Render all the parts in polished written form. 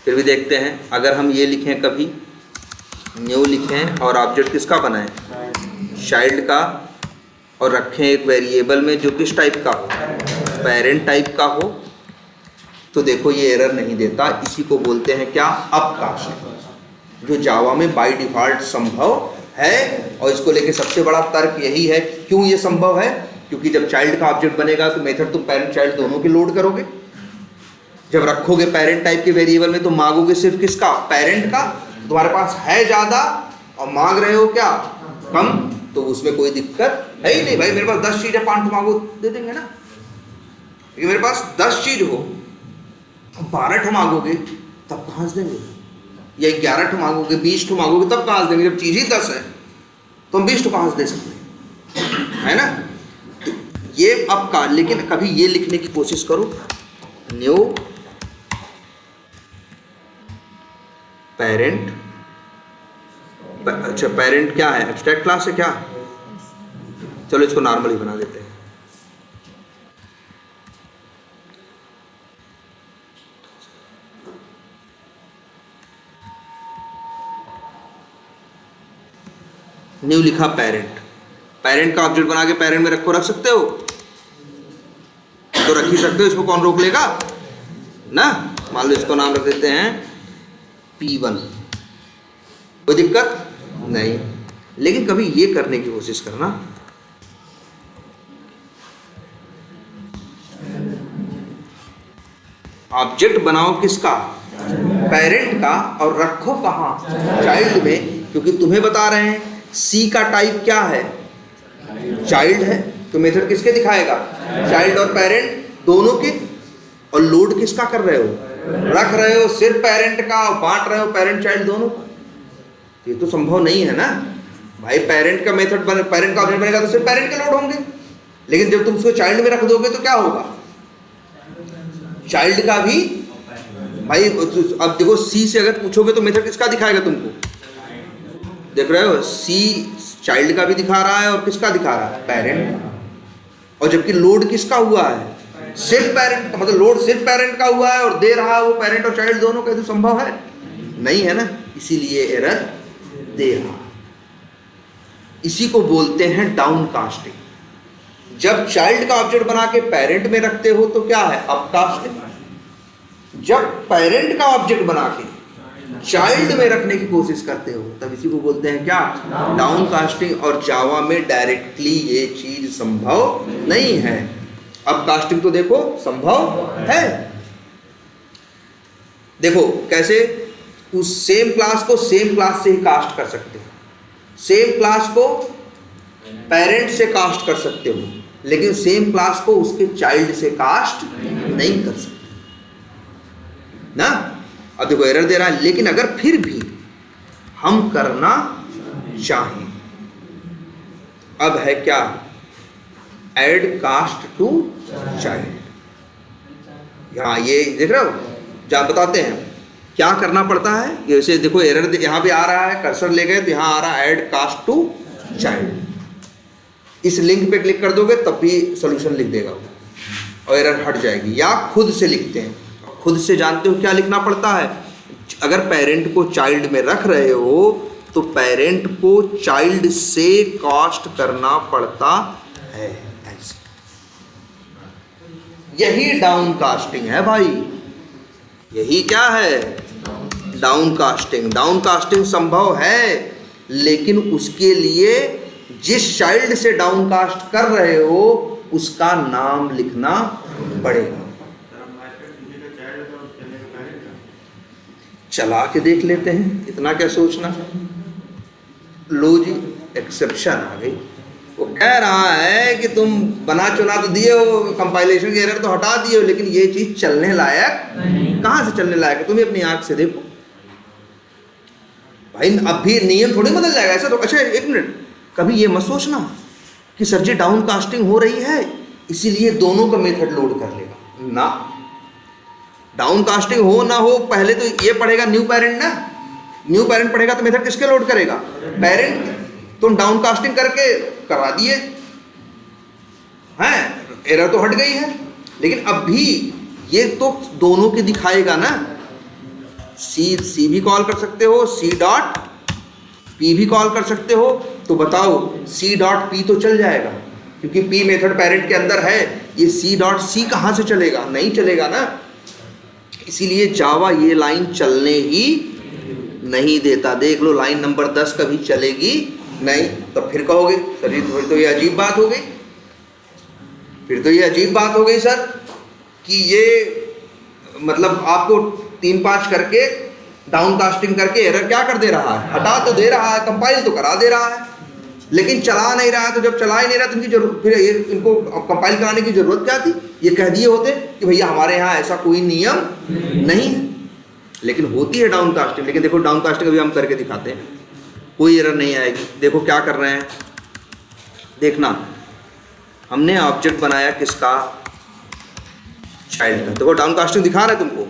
फिर भी देखते हैं, अगर हम ये लिखें कभी न्यू लिखें और ऑब्जेक्ट किसका बनाएं, चाइल्ड का, और रखें एक वेरिएबल में जो किस टाइप का हो, पेरेंट टाइप का हो, तो देखो ये एरर नहीं देता। इसी को बोलते हैं क्या, अपकास्टिंग, जो जावा में बाय डिफॉल्ट संभव है। और इसको लेके सबसे बड़ा तर्क यही है, क्यों ये संभव है, क्योंकि जब चाइल्ड का ऑब्जेक्ट बनेगा तो मेथड तुम पेरेंट चाइल्ड दोनों के लोड करोगे। जब रखोगे पेरेंट टाइप के वेरिएबल में तो मांगोगे सिर्फ किसका, पेरेंट का। तुम्हारे पास है ज़्यादा और मांग रहे हो क्या, कम, तो उसमें कोई दिक्कत है ही नहीं। भाई मेरे पास 10 चीज़ है, 5 मांगो दे देंगे ना। लेकिन मेरे पास 10 चीज़ हो, 12 मांगोगे तब कहाँ से देंगे, या 11 मांगोगे, 20 मांगोगे तब कहाँ से देंगे। जब चीज़ ही 10 है तो हम 20 कहाँ से दे सकते हैं, है ना। तो ये अब का, लेकिन कभी ये लिखने की कोशिश करो, न्यू पेरेंट। अच्छा पेरेंट क्या है, एब्स्ट्रैक्ट क्लास है क्या, चलो इसको नॉर्मल ही बना देते हैं। न्यू लिखा पेरेंट, पेरेंट का ऑब्जेक्ट बना के पेरेंट में रख सकते हो, तो रख ही सकते हो, इसको कौन रोक लेगा ना। मान लो इसको नाम रख देते हैं P1, कोई दिक्कत नहीं। लेकिन कभी ये करने की कोशिश करना, ऑब्जेक्ट बनाओ किसका, पेरेंट का, और रखो कहाँ, चाइल्ड में, क्योंकि तुम्हें बता रहे हैं सी का टाइप क्या है, चाइल्ड है, तो मेथड किसके दिखाएगा, चाइल्ड और पेरेंट दोनों के। और लोड किसका कर रहे हो, रख रहे हो सिर्फ पेरेंट का, और बांट रहे हो पेरेंट चाइल्ड दोनों का। ये तो संभव नहीं है ना भाई। पेरेंट का मेथड पेरेंट का ऑब्जेक्ट बनेगा तो सिर्फ पेरेंट के लोड होंगे, लेकिन जब तुम उसको चाइल्ड में रख दोगे तो क्या होगा, चाइल्ड का भी। भाई अब देखो सी से अगर पूछोगे तो मेथड किसका दिखाएगा तुमको, देख रहे हो, सी चाइल्ड का भी दिखा रहा है और किसका दिखा रहा है, पेरेंट। और जबकि लोड किसका हुआ है, सिर्फ पेरेंट का, मतलब लोड सिर्फ पेरेंट का हुआ है और दे रहा है वो पेरेंट और चाइल्ड दोनों का। तो संभव है नहीं, है ना, इसीलिए एरर दे रहा। इसी को बोलते हैं डाउन कास्टिंग। जब चाइल्ड का ऑब्जेक्ट बना के पेरेंट में रखते हो तो क्या है, अप कास्टिंग। जब पेरेंट का ऑब्जेक्ट बना के चाइल्ड में रखने की कोशिश करते हो तब इसी को बोलते हैं क्या, डाउन कास्टिंग। और जावा में डायरेक्टली ये चीज संभव नहीं है। अब कास्टिंग तो देखो संभव है। देखो कैसे, उस सेम क्लास को सेम क्लास से ही कास्ट कर सकते हो, सेम क्लास को पेरेंट से कास्ट कर सकते हो, लेकिन सेम क्लास को उसके चाइल्ड से कास्ट नहीं कर सकते ना। अब देखो एरर दे रहा है, लेकिन अगर फिर भी हम करना चाहें, अब है क्या, ऐड कास्ट टू चाइल्ड। यहाँ ये देख रहे हो, जहाँ बताते हैं क्या करना पड़ता है। जैसे देखो एरर यहाँ पे आ रहा है, कर्सर ले गए तो यहाँ आ रहा है ऐड कास्ट टू चाइल्ड। इस लिंक पे क्लिक कर दोगे तब भी सोल्यूशन लिख देगा और एरर हट जाएगी। या खुद से लिखते हैं, खुद से जानते हो क्या लिखना पड़ता है। अगर पेरेंट को चाइल्ड में रख रहे हो तो पेरेंट को चाइल्ड से कास्ट करना पड़ता है, ऐसे। यही डाउन कास्टिंग है भाई, यही क्या है, डाउन कास्टिंग। डाउन कास्टिंग संभव है, लेकिन उसके लिए जिस चाइल्ड से डाउन कास्ट कर रहे हो उसका नाम लिखना पड़ेगा। चला के देख लेते हैं, इतना क्या सोचना। लो जी, एक्सेप्शन आ गई। वो कह रहा है कि तुम बना चुना तो दिए हो, कंपाइलेशन की एरर तो हटा दिए हो, लेकिन ये चीज चलने लायक कहाँ से चलने लायक है, तुम ही अपनी आंख से देखो भाई। अब भी नियम थोड़ी बदल जाएगा ऐसा तो। अच्छा एक मिनट, कभी ये मत सोचना कि सर जी डाउन कास्टिंग हो रही है इसीलिए दोनों का मेथड लोड कर लेगा ना। डाउन कास्टिंग हो ना हो, पहले तो ये पढ़ेगा न्यू पेरेंट ना। न्यू पेरेंट पढ़ेगा तो मेथड किसके लोड करेगा, पेरेंट। तुम डाउन कास्टिंग करके करा दिए हैं, एरर तो हट गई है, लेकिन अब भी ये तो दोनों के दिखाएगा ना। सी भी कॉल कर सकते हो, सी डॉट पी भी कॉल कर सकते हो। तो बताओ सी डॉट पी तो चल जाएगा क्योंकि पी मेथड पेरेंट के अंदर है, ये सी डॉट सी कहाँ से चलेगा, नहीं चलेगा ना। इसीलिए जावा ये लाइन चलने ही नहीं देता। देख लो लाइन नंबर 10 कभी चलेगी नहीं। तो फिर कहोगे सर ये तो ये अजीब बात हो गई, फिर तो ये अजीब बात हो गई सर कि ये मतलब आपको 3-5 करके डाउन कास्टिंग करके एरर क्या कर दे रहा है, हटा तो दे रहा है, कंपाइल तो करा दे रहा है, लेकिन चला नहीं रहा है। तो जब चला ही नहीं रहा तो इनकी जरूरत, फिर इनको कंपाइल कराने की जरूरत क्या थी। ये कह दिए होते कि भैया हमारे यहाँ ऐसा कोई नियम नहीं है, लेकिन होती है डाउन कास्टिंग। लेकिन देखो डाउन कास्टिंग अभी हम करके दिखाते हैं, कोई एरर नहीं आएगी। देखो क्या कर रहे हैं, देखना हमने ऑब्जेक्ट बनाया किसका, चाइल्ड का। देखो डाउन कास्टिंग दिखा रहे तुमको,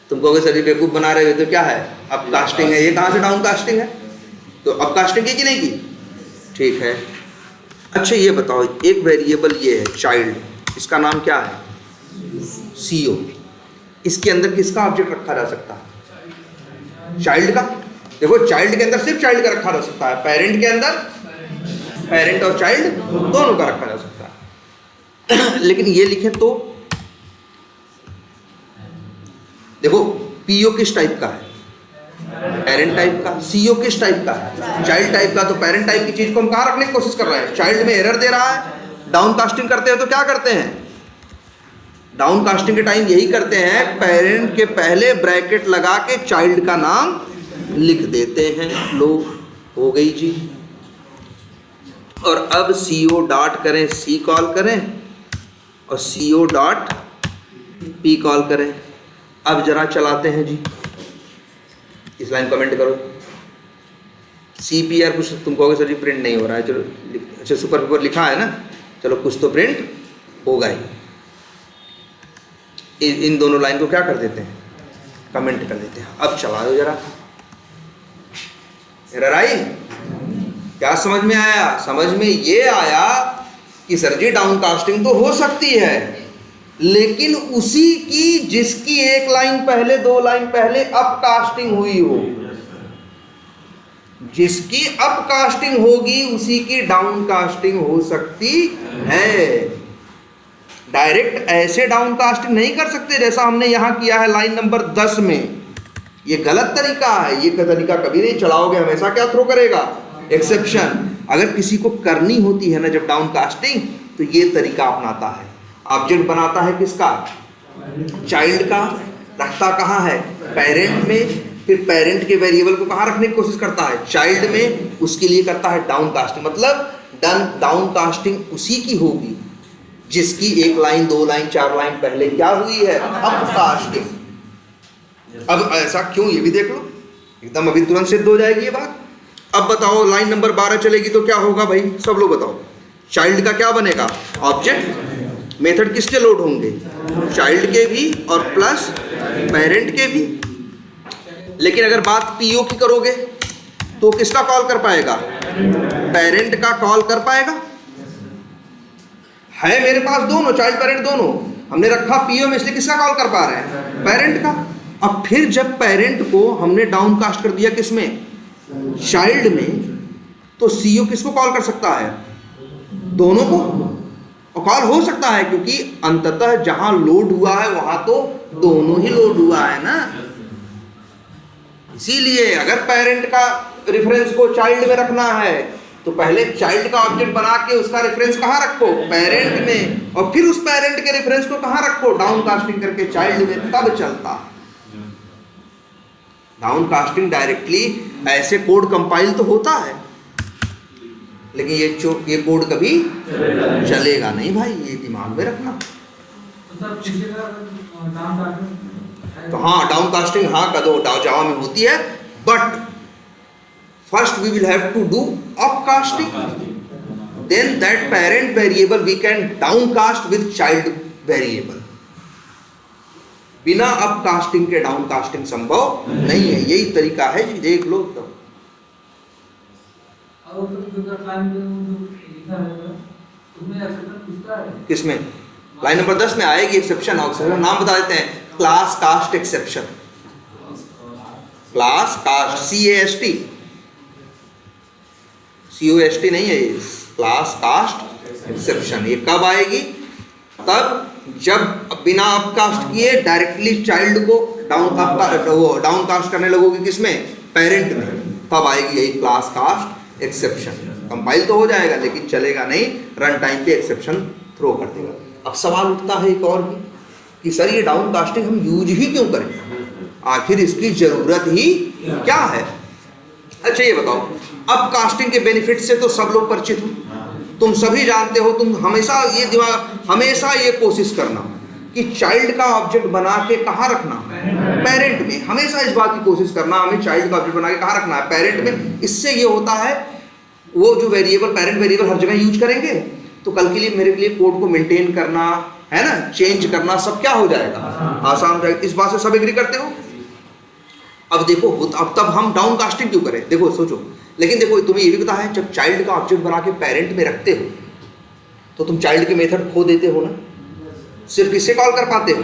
तुम कहोगे सर बेवकूफ बना रहे हो तो क्या है, अप कास्टिंग है, ये कहाँ से डाउन कास्टिंग है। तो अप कास्टिंग की कि नहीं की, ठीक है। अच्छा ये बताओ एक वेरिएबल ये है चाइल्ड, इसका नाम क्या है, सीओ। इसके अंदर किसका ऑब्जेक्ट रखा जा सकता है, चाइल्ड का। देखो चाइल्ड के अंदर सिर्फ चाइल्ड का रखा जा सकता है, पेरेंट के अंदर पेरेंट और चाइल्ड दोनों का रखा जा सकता है। लेकिन ये लिखे तो देखो पीओ किस टाइप का है, पेरेंट टाइप का। सीओ किस टाइप का है, चाइल्ड टाइप का। तो पेरेंट टाइप की चीज को हम कहाँ रखने की कोशिश कर रहे हैं, चाइल्ड में एरर दे रहा है। डाउन कास्टिंग करते हैं तो क्या करते हैं, डाउन कास्टिंग के टाइम यही करते हैं, पेरेंट के पहले ब्रैकेट लगा के चाइल्ड का नाम लिख देते हैं। लो हो गई जी। और अब सीओ डॉट करें, सी कॉल करें और सीओ डॉट पी कॉल करें। अब जरा चलाते हैं जी, इस लाइन कमेंट करो। CPR कुछ तुम कहोगे सर जी प्रिंट नहीं हो रहा है, चलो अच्छा सुपर पेपर लिखा है ना, चलो कुछ तो प्रिंट होगा ही। इन दोनों लाइन को क्या कर देते हैं, कमेंट कर देते हैं। अब चला दो जरा, एरर आई, क्या समझ में आया, समझ में ये आया कि सर जी डाउन कास्टिंग तो हो सकती है, लेकिन उसी की जिसकी एक लाइन पहले 2 लाइन पहले अप कास्टिंग हुई हो, जिसकी अप कास्टिंग होगी उसी की डाउन कास्टिंग हो सकती है। डायरेक्ट ऐसे डाउन कास्टिंग नहीं कर सकते जैसा हमने यहां किया है लाइन नंबर 10 में। ये गलत तरीका है, ये तरीका कभी नहीं चलाओगे, हमेशा क्या थ्रो करेगा, एक्सेप्शन। अगर किसी को करनी होती है ना जब डाउन कास्टिंग, तो ये तरीका अपनाता है। ऑब्जेक्ट बनाता है किसका, चाइल्ड का, रखता कहाँ है, पेरेंट में, फिर पेरेंट के वेरिएबल को कहाँ रखने की कोशिश करता है, चाइल्ड में। उसके लिए करता है डाउन कास्टिंग, मतलब डाउन कास्टिंग उसी की होगी जिसकी 1 लाइन 2 लाइन 4 लाइन पहले क्या हुई है, अप कास्टिंग। अब ऐसा क्यों, ये भी देख लो, एकदम अभी तुरंत सिद्ध हो जाएगी ये बात। अब बताओ लाइन नंबर 12 चलेगी तो क्या होगा भाई, सब लोग बताओ। चाइल्ड का क्या बनेगा, ऑब्जेक्ट। मेथड किसके लोड होंगे, चाइल्ड के भी और प्लस पेरेंट के भी। लेकिन अगर बात पीओ की करोगे तो किसका कॉल कर पाएगा, पेरेंट का कॉल कर पाएगा। है मेरे पास दोनों, चाइल्ड पेरेंट दोनों हमने रखा पीओ में, इसलिए किसका कॉल कर पा रहे हैं, पेरेंट का। अब फिर जब पेरेंट को हमने डाउन कास्ट कर दिया किसमें, चाइल्ड में, तो सीओ किसको कॉल कर सकता है, दोनों को। और कॉल हो सकता है क्योंकि अंततः जहां लोड हुआ है वहां तो दोनों ही लोड हुआ है ना। इसीलिए अगर पेरेंट का रेफरेंस को चाइल्ड में रखना है तो पहले चाइल्ड का ऑब्जेक्ट बना के उसका रेफरेंस कहाँ रखो, पेरेंट में, और फिर उस पेरेंट के रेफरेंस को कहाँ रखो, डाउन कास्टिंग करके चाइल्ड में, तब चलता। डाउन कास्टिंग डायरेक्टली ऐसे कोड कंपाइल तो होता है, लेकिन ये कोड कभी चलेगा नहीं भाई, ये दिमाग में रखना। तो हाँ डाउन कास्टिंग हाँ कर दो, जावा में होती है, but first we will have to do up casting, then that parent variable we can down cast with child variable. बिना अप कास्टिंग के डाउन कास्टिंग संभव नहीं है, यही तरीका है जी, देख लो। तो किसमें? लाइन नंबर 10 में आएगी एक्सेप्शन। और नाम बता देते हैं, class cast exception. Class cast, CAST, COST नहीं है, क्लास कास्ट एक्सेप्शन। ये कब आएगी? तब जब बिना अपकास्ट किए डायरेक्टली चाइल्ड को डाउन कास्ट करने लगोगे, किसमें? पेरेंट में, तब आएगी यही क्लास कास्ट एक्सेप्शन। कंपाइल तो हो जाएगा लेकिन चलेगा नहीं, रन टाइम पे एक्सेप्शन थ्रो कर देगा। अब सवाल उठता है एक और भी कि सर ये डाउन कास्टिंग हम यूज ही क्यों करें, आखिर इसकी जरूरत ही क्या है? अच्छा ये बताओ, अब कास्टिंग के बेनिफिट से तो सब लोग परिचित हो, तुम सभी जानते हो। तुम हमेशा ये कोशिश करना कि चाइल्ड का ऑब्जेक्ट बना के कहाँ रखना? पेरेंट में। हमेशा इस बात की कोशिश करना हमें चाइल्ड का ऑब्जेक्ट बना के कहाँ रखना है? पेरेंट में। इससे ये होता है, वो जो वेरिएबल, पेरेंट वेरिएबल हर जगह यूज करेंगे तो कल के लिए मेरे लिए कोड को मेंटेन करना है ना, चेंज करना, सब क्या हो जाएगा? आसान हो जाएगा। इस बात से सब एग्री करते हो? अब देखो, अब तब हम डाउन कास्टिंग क्यों करें? देखो सोचो, लेकिन देखो तुम्हें ये भी पता है, जब चाइल्ड का ऑब्जेक्ट बना के पेरेंट में रखते हो तो तुम चाइल्ड के मेथड खो देते हो ना, सिर्फ किससे कॉल कर पाते हो?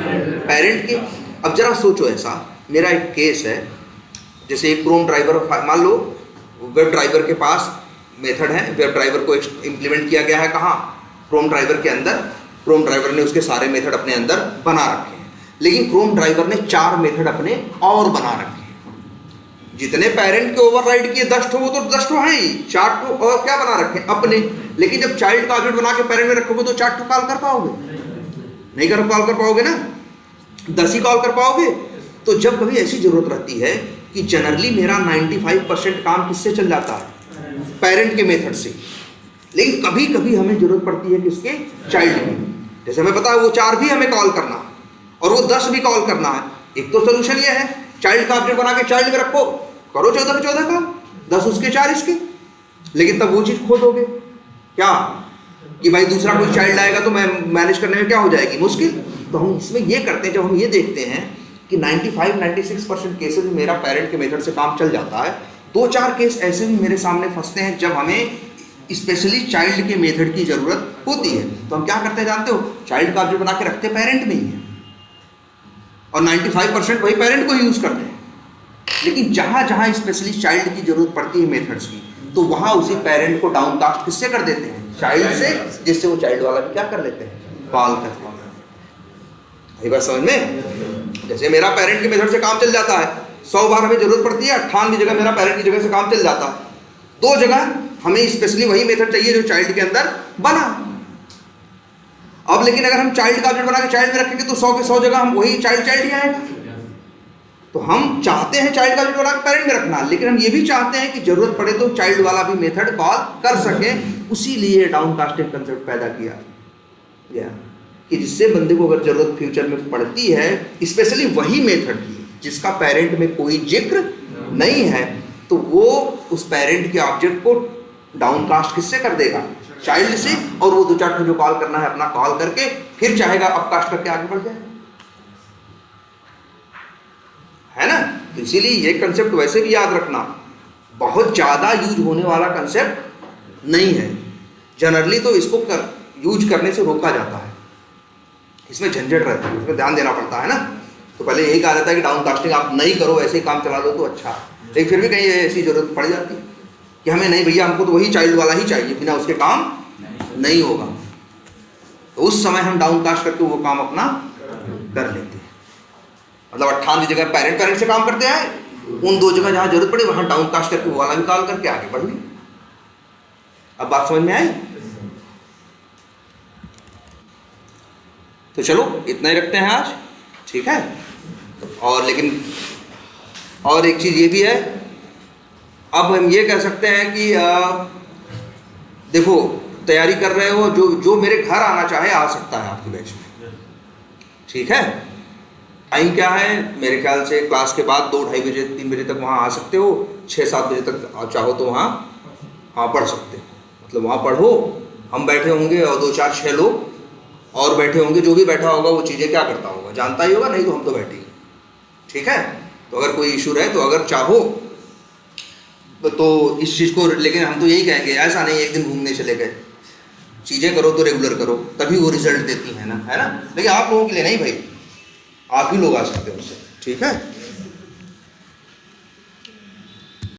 पेरेंट के। अब जरा सोचो, ऐसा मेरा एक केस है, जैसे एक क्रोम ड्राइवर, मान लो वेब ड्राइवर के पास मेथड है, वेब ड्राइवर को इम्प्लीमेंट किया गया है कहाँ? क्रोम ड्राइवर के अंदर। क्रोम ड्राइवर ने उसके सारे मेथड अपने अंदर बना रखे हैं, लेकिन क्रोम ड्राइवर ने 4 मेथड अपने और बना रखे हैं। जितने पेरेंट के ओवरराइड किए 10 वो तो 10 हैं ही, 4 और क्या बना रखे हैं? अपने। लेकिन जब चाइल्ड का ऑब्जेक्ट बना के पेरेंट में रखोगे तो 4 कॉल कर पाओगे? नहीं कॉल कर पाओगे ना, 10 ही कॉल कर पाओगे। तो जब कभी ऐसी जरूरत रहती है कि जनरली मेरा 95% काम किससे चल जाता है? पेरेंट के मेथड से। लेकिन कभी कभी हमें जरूरत पड़ती है किसके? चाइल्ड की। जैसे हमें पता है वो 4 भी हमें कॉल करना है और वो 10 भी कॉल करना है। एक तो सोल्यूशन ये है, चाइल्ड का ऑब्जेक्ट बना के चाइल्ड में रखो, करो 14 पे 14 काम, 10 उसके 4 इसके। लेकिन तब वो चीज खो दोगे क्या कि भाई दूसरा कोई चाइल्ड आएगा तो मैं मैनेज करने में क्या हो जाएगी? मुश्किल। तो हम इसमें ये करते हैं, जब हम ये देखते हैं कि 95-96% केसेस में मेरा पेरेंट के मेथड से काम चल जाता है, 2-4 केस ऐसे भी मेरे सामने फंसते हैं जब हमें स्पेशली चाइल्ड के मेथड की जरूरत होती है। तो हम क्या करते हैं जानते हो? चाइल्ड का ऑब्जेक्ट बना के रखते पेरेंट में ही है और 95% वही पेरेंट को यूज करते हैं। लेकिन जहां जहां स्पेशली चाइल्ड की जरूरत पड़ती है मेथड्स की, तो वहां उसी पेरेंट को डाउन कास्ट किससे कर देते हैं? चाइल्ड से, जिससे वो चाइल्ड वाला भी क्या कर लेते हैं? कॉल करते हैं। ये बात समझ में? जैसे मेरा पेरेंट के मेथड से काम चल जाता है, 100 बार हमें जरूरत पड़ती है, 98 जगह मेरा पेरेंट की जगह से काम चल जाता है। 2 जगह हमें स्पेशली वही मेथड चाहिए जो चाइल्ड के अंदर बना। अब लेकिन अगर हम चाइल्ड का ऑब्जेक्ट बना के चाइल्ड में रखेंगे तो 100 के 100 जगह हम वही चाइल्ड ही आएगा। तो हम चाहते हैं चाइल्ड का ऑब्जेक्ट बना के पेरेंट में रखना, लेकिन हम ये भी चाहते हैं कि जरूरत पड़े तो चाइल्ड वाला भी मेथड कॉल कर सके। उसी लिए डाउन कास्टिंग कंसेप्ट पैदा किया गया कि जिससे बंदे को अगर जरूरत फ्यूचर में पड़ती है स्पेशली वही मेथड की जिसका पेरेंट में कोई जिक्र नहीं है, तो वो उस पेरेंट के ऑब्जेक्ट को डाउन कास्ट किससे कर देगा? चाइल्ड से। और वो 2-4 जो कॉल करना है अपना कॉल करके फिर चाहेगा अपकास्ट करके आगे बढ़ जाए, है ना? तो इसीलिए ये कंसेप्ट वैसे भी याद रखना, बहुत ज्यादा यूज होने वाला कंसेप्ट नहीं है। जनरली तो इसको यूज करने से रोका जाता है, इसमें झंझट रहता है, इसमें ध्यान देना पड़ता है ना। तो पहले यही कहा जाता है कि डाउन कास्टिंग आप नहीं करो, ऐसे ही काम चला लो तो अच्छा। लेकिन फिर भी कहीं ऐसी जरूरत पड़ जाती है कि हमें नहीं भैया, हमको तो वही चाइल्ड वाला ही चाहिए, बिना उसके काम नहीं होगा। तो उस समय हम डाउन कास्ट करके वो काम अपना कर लेते हैं। मतलब 98 जगह पेरेंट से काम करते हैं, उन 2 जगह जहां जरूरत पड़ी वहां डाउन कास्ट करके वो वाला भी कॉल करके आगे बढ़ लिया। अब बात समझ में आई? तो चलो इतना ही रखते हैं आज, ठीक है? और लेकिन और एक चीज ये भी है, अब हम ये कह सकते हैं कि देखो तैयारी कर रहे हो, जो मेरे घर आना चाहे आ सकता है आपके बैच में, ठीक है? टाइम क्या है? मेरे ख्याल से क्लास के बाद 2-2:30 बजे 3 बजे तक वहाँ आ सकते हो, 6-7 बजे तक चाहो तो वहाँ पढ़ सकते हो। मतलब वहाँ पढ़ो, हम बैठे होंगे और 2-4-6 लोग और बैठे होंगे, जो भी बैठा होगा वो चीज़ें क्या करता होगा जानता ही होगा, नहीं तो हम तो बैठे ही, ठीक है? तो अगर कोई इशू रहे तो अगर चाहो तो इस चीज़ को, लेकिन हम तो यही कहेंगे ऐसा नहीं एक दिन घूमने चले गए, चीज़ें करो तो रेगुलर करो, तभी वो रिजल्ट देती है ना, है ना। लेकिन आप लोगों के लिए नहीं भाई, आप ही लोग आ सकते हो उससे, ठीक है।